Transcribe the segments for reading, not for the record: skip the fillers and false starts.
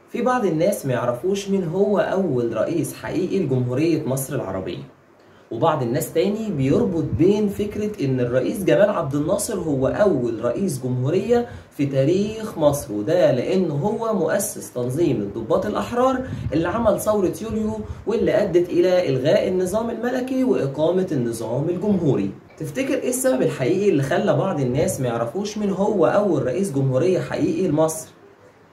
في بعض الناس ما يعرفوش مين هو أول رئيس حقيقي لجمهورية مصر العربية، وبعض الناس تاني بيربط بين فكرة إن الرئيس جمال عبد الناصر هو أول رئيس جمهورية في تاريخ مصر، وده لأنه هو مؤسس تنظيم الضباط الأحرار اللي عمل ثورة يوليو واللي أدت إلى إلغاء النظام الملكي وإقامة النظام الجمهوري. تفتكر إيه السبب الحقيقي اللي خلى بعض الناس ما يعرفوش مين هو أول رئيس جمهورية حقيقي لمصر؟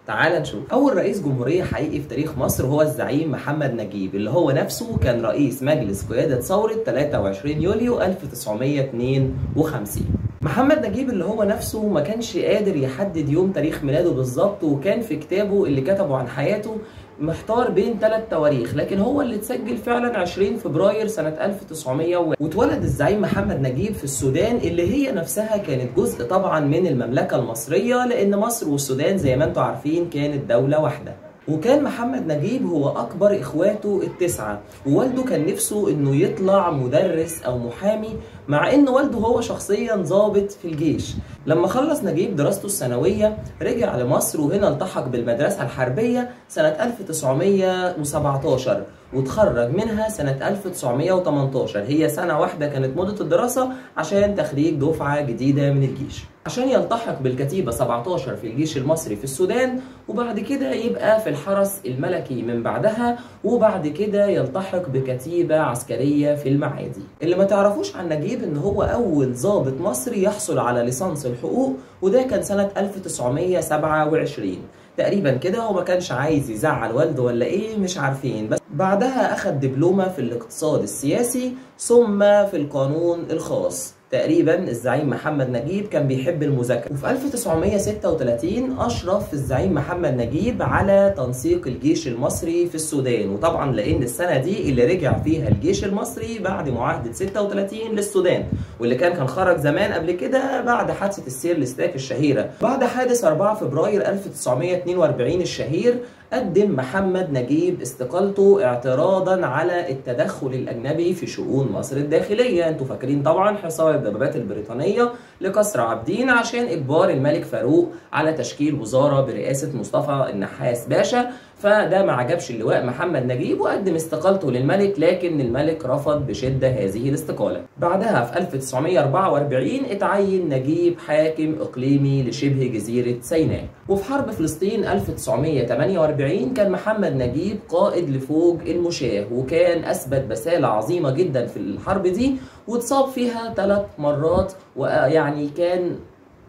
تعال نشوف. أول رئيس جمهورية حقيقي في تاريخ مصر هو الزعيم محمد نجيب، اللي هو نفسه كان رئيس مجلس قيادة ثورة 23 يوليو 1952. محمد نجيب اللي هو نفسه ما كانش قادر يحدد يوم تاريخ ميلاده بالظبط، وكان في كتابه اللي كتبه عن حياته محتار بين 3 تواريخ، لكن هو اللي اتسجل فعلا 20 فبراير سنة 1900. واتولد الزعيم محمد نجيب في السودان، اللي هي نفسها كانت جزء طبعا من المملكة المصرية، لأن مصر والسودان زي ما انتم عارفين كانت دولة واحدة. وكان محمد نجيب هو أكبر إخواته ال9، ووالده كان نفسه إنه يطلع مدرس أو محامي، مع إن والده هو شخصيا ضابط في الجيش. لما خلص نجيب دراسته الثانوية رجع لمصر، وهنا التحق بالمدرسة الحربية سنة 1917 وتخرج منها سنة 1918. هي سنة واحدة كانت مدة الدراسة عشان تخريج دفعة جديدة من الجيش، عشان يلتحق بالكتيبة 17 في الجيش المصري في السودان، وبعد كده يبقى في الحرس الملكي من بعدها، وبعد كده يلتحق بكتيبة عسكرية في المعادي. اللي ما تعرفوش عن نجيب ان هو اول ضابط مصري يحصل على ليسانس الحقوق، وده كان سنة 1927 تقريبا كده. هو ما كانش عايز يزعل والده ولا ايه مش عارفين، بس بعدها اخد دبلومة في الاقتصاد السياسي ثم في القانون الخاص. تقريبا الزعيم محمد نجيب كان بيحب المذاكرة. وفي 1936 أشرف الزعيم محمد نجيب على تنسيق الجيش المصري في السودان، وطبعا لأن السنة دي اللي رجع فيها الجيش المصري بعد معاهدة 36 للسودان، واللي كان خرج زمان قبل كده بعد حادثة السير الاستاك الشهيرة. بعد حادث 4 فبراير 1942 الشهير قدم محمد نجيب استقالته اعتراضا على التدخل الأجنبي في شؤون مصر الداخلية. انتوا فاكرين طبعا حصار الدبابات البريطانية لكسر عابدين عشان إجبار الملك فاروق على تشكيل وزارة برئاسة مصطفى النحاس باشا، فده ما عجبش اللواء محمد نجيب وقدم استقالته للملك، لكن الملك رفض بشدة هذه الاستقالة. بعدها في 1944 اتعين نجيب حاكم إقليمي لشبه جزيرة سيناء. وفي حرب فلسطين 1948 كان محمد نجيب قائد لفوج المشاة، وكان أثبت بسالة عظيمة جدا في الحرب دي، واتصاب فيها 3 مرات، ويعني كان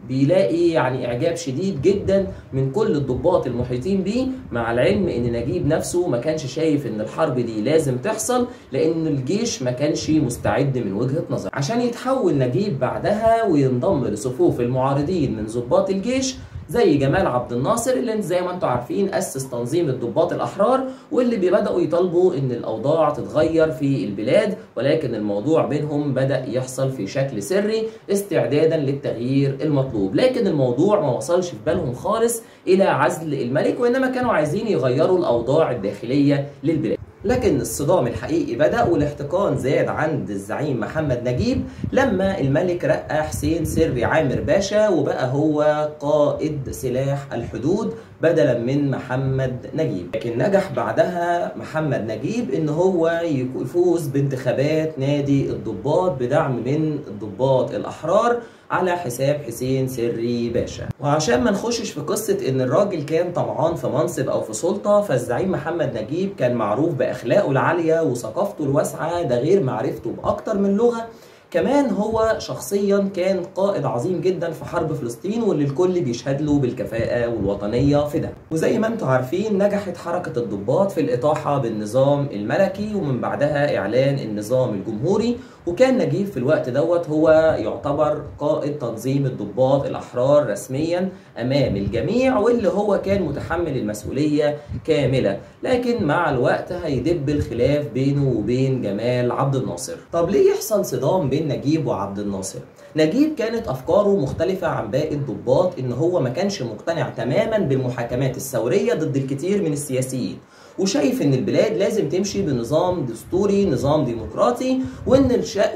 بيلاقي إعجاب شديد جدا من كل الضباط المحيطين بيه، مع العلم إن نجيب نفسه ما كانش شايف إن الحرب دي لازم تحصل، لأن الجيش ما كانش مستعد من وجهة نظر. عشان يتحول نجيب بعدها وينضم لصفوف المعارضين من ضباط الجيش زي جمال عبد الناصر، اللي زي ما انتم عارفين أسس تنظيم الضباط الأحرار، واللي بدأوا يطالبوا إن الأوضاع تتغير في البلاد، ولكن الموضوع بينهم بدأ يحصل في شكل سري استعدادا للتغيير المطلوب. لكن الموضوع ما وصلش في بالهم خالص إلى عزل الملك، وإنما كانوا عايزين يغيروا الأوضاع الداخلية للبلاد. لكن الصدام الحقيقي بدأ والاحتقان زاد عند الزعيم محمد نجيب لما الملك رقى حسين سري عامر باشا، وبقى هو قائد سلاح الحدود بدلا من محمد نجيب. لكن نجح بعدها محمد نجيب ان هو يفوز بانتخابات نادي الضباط بدعم من الضباط الأحرار على حساب حسين سري باشا. وعشان ما نخشش في قصة ان الراجل كان طمعان في منصب او في سلطة، فالزعيم محمد نجيب كان معروف بأخلاقه العالية وثقافته الواسعة، ده غير معرفته بأكتر من لغة. كمان هو شخصيا كان قائد عظيم جدا في حرب فلسطين، واللي الكل بيشهد له بالكفاءة والوطنية في ده. وزي ما انتم عارفين نجحت حركة الضباط في الإطاحة بالنظام الملكي، ومن بعدها إعلان النظام الجمهوري. وكان نجيب في الوقت دوت هو يعتبر قائد تنظيم الضباط الأحرار رسميا أمام الجميع، واللي هو كان متحمل المسؤولية كاملة. لكن مع الوقت هيدب الخلاف بينه وبين جمال عبد الناصر. طب ليه يحصل صدام بين نجيب وعبد الناصر؟ نجيب كانت أفكاره مختلفة عن باقي الضباط، إن هو ما كانش مقتنع تماما بالمحاكمات الثورية ضد الكثير من السياسيين، وشايف ان البلاد لازم تمشي بنظام دستوري، نظام ديمقراطي،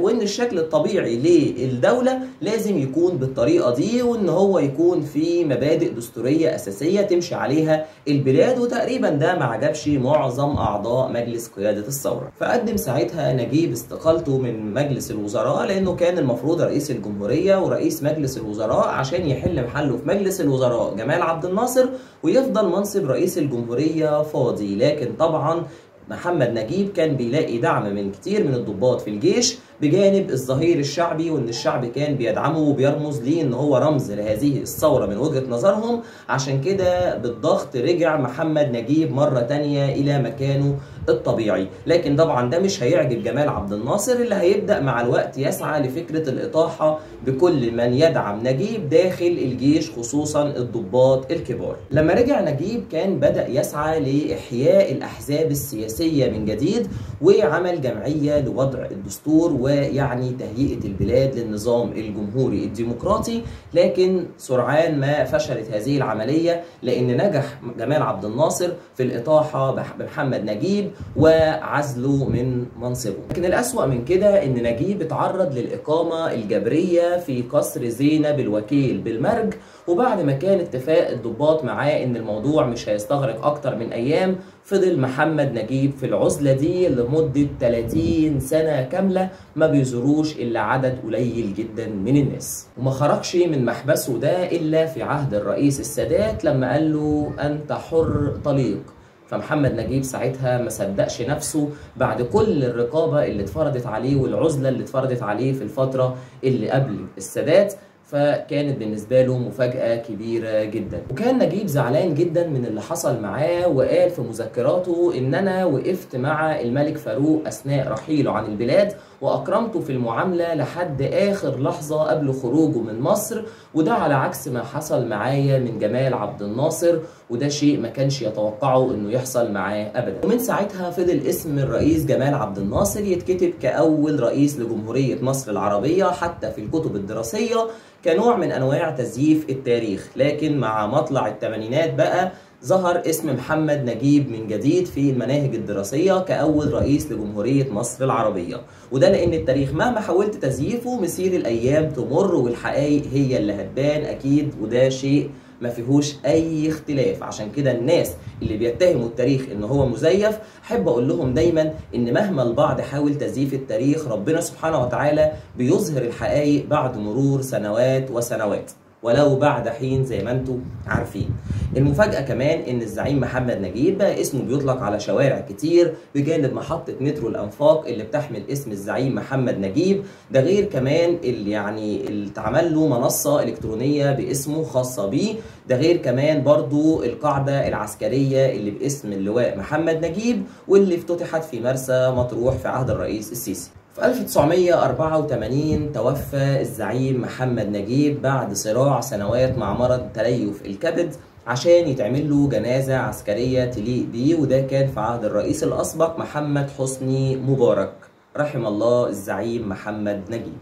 وان الشكل الطبيعي للدولة لازم يكون بالطريقة دي، وان هو يكون في مبادئ دستورية اساسية تمشي عليها البلاد. وتقريبا ده ما عجبش معظم اعضاء مجلس قيادة الثورة، فقدم ساعتها نجيب استقالته من مجلس الوزراء، لانه كان المفروض رئيس الجمهورية ورئيس مجلس الوزراء عشان يحل محله في مجلس الوزراء جمال عبد الناصر، ويفضل منصب رئيس الجمهورية فاضي. لكن طبعا محمد نجيب كان بيلاقي دعم من كتير من الضباط في الجيش، بجانب الظهير الشعبي، وان الشعب كان بيدعمه وبيرمز ليه ان هو رمز لهذه الثورة من وجهة نظرهم. عشان كده بالضغط رجع محمد نجيب مرة تانية الى مكانه الطبيعي. لكن طبعا ده مش هيعجب جمال عبد الناصر، اللي هيبدأ مع الوقت يسعى لفكرة الإطاحة بكل من يدعم نجيب داخل الجيش، خصوصا الضباط الكبار. لما رجع نجيب كان بدأ يسعى لإحياء الأحزاب السياسية من جديد، وعمل جمعية لوضع الدستور ويعني تهيئة البلاد للنظام الجمهوري الديمقراطي. لكن سرعان ما فشلت هذه العملية، لأن نجح جمال عبد الناصر في الإطاحة بمحمد نجيب وعزله من منصبه. لكن الأسوأ من كده إن نجيب اتعرض للإقامة الجبرية في قصر زينب الوكيل بالمرج، وبعد ما كان اتفاق الضباط معاه إن الموضوع مش هيستغرق أكتر من أيام، فضل محمد نجيب في العزلة دي لمدة 30 سنة كاملة ما بيزوروش إلا عدد قليل جدا من الناس، وما خرجش من محبسه ده إلا في عهد الرئيس السادات لما قال له أنت حر طليق. فمحمد نجيب ساعتها ما صدقش نفسه بعد كل الرقابة اللي اتفرضت عليه والعزلة اللي اتفرضت عليه في الفترة اللي قبل السادات، فكانت بالنسبة له مفاجأة كبيرة جدا. وكان نجيب زعلان جدا من اللي حصل معاه، وقال في مذكراته إن أنا وقفت مع الملك فاروق أثناء رحيله عن البلاد، وأكرمته في المعاملة لحد آخر لحظة قبل خروجه من مصر، وده على عكس ما حصل معايا من جمال عبد الناصر، وده شيء ما كانش يتوقعه إنه يحصل معاه أبدا. ومن ساعتها فضل اسم الرئيس جمال عبد الناصر يتكتب كأول رئيس لجمهورية مصر العربية حتى في الكتب الدراسية كنوع من أنواع تزييف التاريخ. لكن مع مطلع الثمانينات بقى ظهر اسم محمد نجيب من جديد في المناهج الدراسية كأول رئيس لجمهورية مصر العربية، وده لأن التاريخ مهما حاولت تزييفه مسير الأيام تمر والحقائق هي اللي هتبان أكيد، وده شيء ما فيهوش أي اختلاف. عشان كده الناس اللي بيتهموا التاريخ إن هو مزيف، حب أقول لهم دايما إن مهما البعض حاول تزييف التاريخ، ربنا سبحانه وتعالى بيظهر الحقائق بعد مرور سنوات وسنوات، ولو بعد حين زي ما انتم عارفين. المفاجأة كمان ان الزعيم محمد نجيب بقى اسمه بيطلق على شوارع كتير بجانب محطة مترو الأنفاق اللي بتحمل اسم الزعيم محمد نجيب. ده غير كمان اللي اتعمل له منصة إلكترونية باسمه خاصة بيه. ده غير كمان برضو القاعدة العسكرية اللي باسم اللواء محمد نجيب، واللي افتتحت في مرسى مطروح في عهد الرئيس السيسي. في 1984 توفى الزعيم محمد نجيب بعد صراع سنوات مع مرض تليف الكبد، عشان يتعمل له جنازة عسكرية تليق بيه، وده كان في عهد الرئيس الأسبق محمد حسني مبارك. رحم الله الزعيم محمد نجيب.